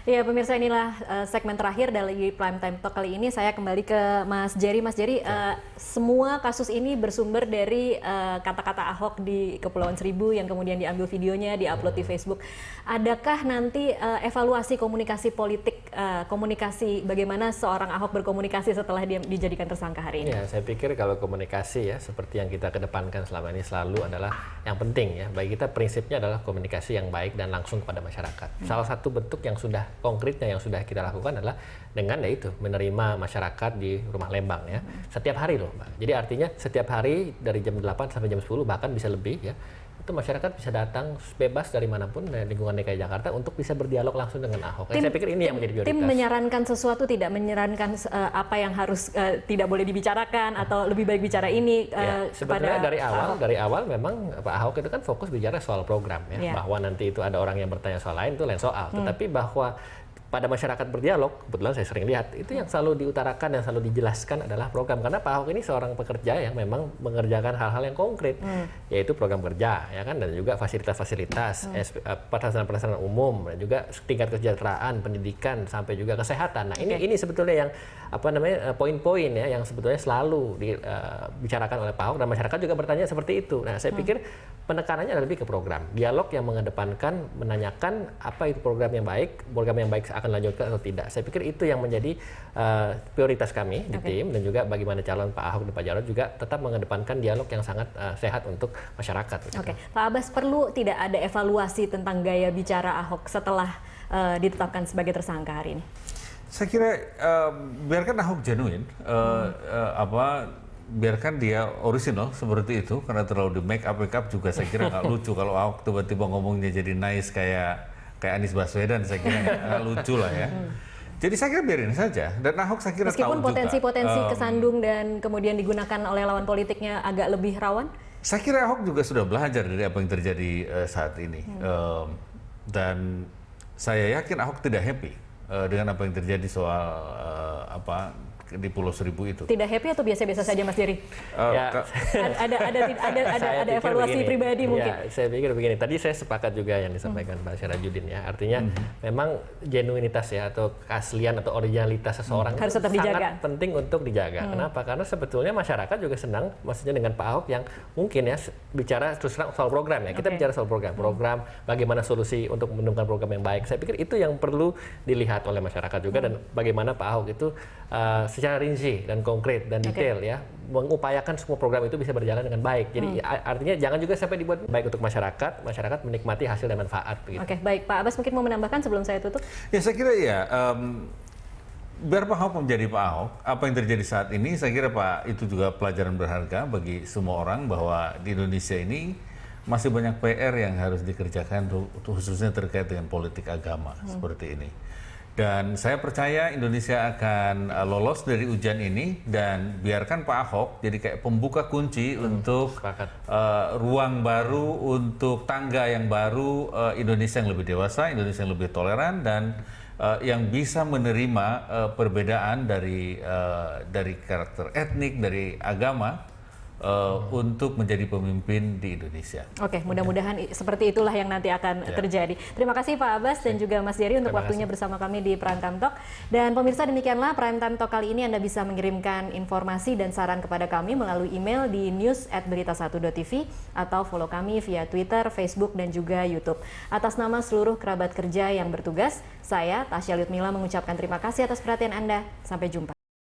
Ya pemirsa, inilah segmen terakhir dari Prime Time Talk kali ini. Saya kembali ke Mas Jerry. Mas Jerry, semua kasus ini bersumber dari kata-kata Ahok di Kepulauan Seribu yang kemudian diambil videonya, diupload di Facebook. Adakah nanti evaluasi komunikasi politik, komunikasi bagaimana seorang Ahok berkomunikasi setelah dia dijadikan tersangka hari ini? Ya, saya pikir kalau komunikasi ya seperti yang kita kedepankan selama ini selalu adalah yang penting ya. Bagi kita prinsipnya adalah komunikasi yang baik dan langsung kepada masyarakat. Salah satu bentuk yang sudah konkretnya yang sudah kita lakukan adalah dengan yaitu menerima masyarakat di Rumah Lembang ya. Setiap hari loh, Mbak. Jadi artinya setiap hari dari jam 8 sampai jam 10 bahkan bisa lebih ya. Itu masyarakat bisa datang bebas dari manapun dari lingkungan DKI Jakarta untuk bisa berdialog langsung dengan Ahok. Saya pikir ini yang menjadi prioritas. Tim menyarankan sesuatu, tidak menyarankan apa yang harus tidak boleh dibicarakan atau lebih baik bicara ini sebenarnya dari awal memang Pak Ahok itu kan fokus bicara soal program ya. Bahwa nanti itu ada orang yang bertanya soal lain itu lain soal. Tetapi bahwa pada masyarakat berdialog, kebetulan saya sering lihat, itu yang selalu diutarakan, yang selalu dijelaskan adalah program. Karena Pak Ahok ini seorang pekerja yang memang mengerjakan hal-hal yang konkret, yaitu program kerja, ya kan, dan juga fasilitas-fasilitas, perasaan umum, dan juga tingkat kesejahteraan, pendidikan, sampai juga kesehatan. Nah, ini sebetulnya yang poin-poin ya, yang sebetulnya selalu dibicarakan oleh Pak Ahok, dan masyarakat juga bertanya seperti itu. Nah, saya pikir penekanannya adalah lebih ke program, dialog yang mengedepankan, menanyakan apa itu program yang baik akan lanjutkan atau tidak. Saya pikir itu yang menjadi prioritas kami di tim, dan juga bagaimana calon Pak Ahok dan Pak Jarod juga tetap mengedepankan dialog yang sangat sehat untuk masyarakat. Oke, Pak Abbas, perlu tidak ada evaluasi tentang gaya bicara Ahok setelah ditetapkan sebagai tersangka hari ini? Saya kira biarkan Ahok genuine, biarkan dia original seperti itu, karena terlalu di make up juga saya kira nggak lucu kalau Ahok tiba-tiba ngomongnya jadi nice kayak Anies Baswedan, saya kira nggak lucu lah ya. Jadi saya kira biarin saja, dan Ahok saya kira meskipun tahu potensi kesandung dan kemudian digunakan oleh lawan politiknya agak lebih rawan. Saya kira Ahok juga sudah belajar dari apa yang terjadi saat ini, dan saya yakin Ahok tidak happy dengan apa yang terjadi soal di Pulau Seribu itu. Tidak happy atau biasa-biasa saja, Mas Jerry? Ada evaluasi pribadi mungkin. Ya, saya pikir begini. Tadi saya sepakat juga yang disampaikan Pak Syarajudin ya. Artinya memang genuinitas ya, atau keaslian atau originalitas seseorang harus tetap dijaga. Sangat penting untuk dijaga. Kenapa? Karena sebetulnya masyarakat juga senang, maksudnya dengan Pak Ahok yang mungkin ya bicara terus terang soal program ya. Kita bicara soal program bagaimana solusi untuk mendukung program yang baik. Saya pikir itu yang perlu dilihat oleh masyarakat juga, dan bagaimana Pak Ahok itu secara rinci dan konkret dan detail ya mengupayakan semua program itu bisa berjalan dengan baik. Jadi artinya jangan juga sampai dibuat baik untuk masyarakat menikmati hasil dan manfaat. Oke, baik, Pak Abbas mungkin mau menambahkan sebelum saya tutup? Ya, saya kira ya biar Pak Ahok menjadi Pak Ahok, apa yang terjadi saat ini saya kira itu juga pelajaran berharga bagi semua orang, bahwa di Indonesia ini masih banyak PR yang harus dikerjakan, khususnya terkait dengan politik agama seperti ini. Dan saya percaya Indonesia akan lolos dari ujian ini, dan biarkan Pak Ahok jadi kayak pembuka kunci untuk ruang baru, untuk tangga yang baru, Indonesia yang lebih dewasa, Indonesia yang lebih toleran, dan yang bisa menerima perbedaan dari karakter etnik, dari agama, untuk menjadi pemimpin di Indonesia. Oke, mudah-mudahan seperti itulah yang nanti akan terjadi. Terima kasih Pak Abbas dan juga Mas Jerry untuk waktunya bersama kami di Prime Time Talk. Dan pemirsa, demikianlah Prime Time Talk kali ini. Anda bisa mengirimkan informasi dan saran kepada kami melalui email di news@berita1.tv atau follow kami via Twitter, Facebook, dan juga YouTube. Atas nama seluruh kerabat kerja yang bertugas, saya Tasya Liutmila mengucapkan terima kasih atas perhatian Anda. Sampai jumpa.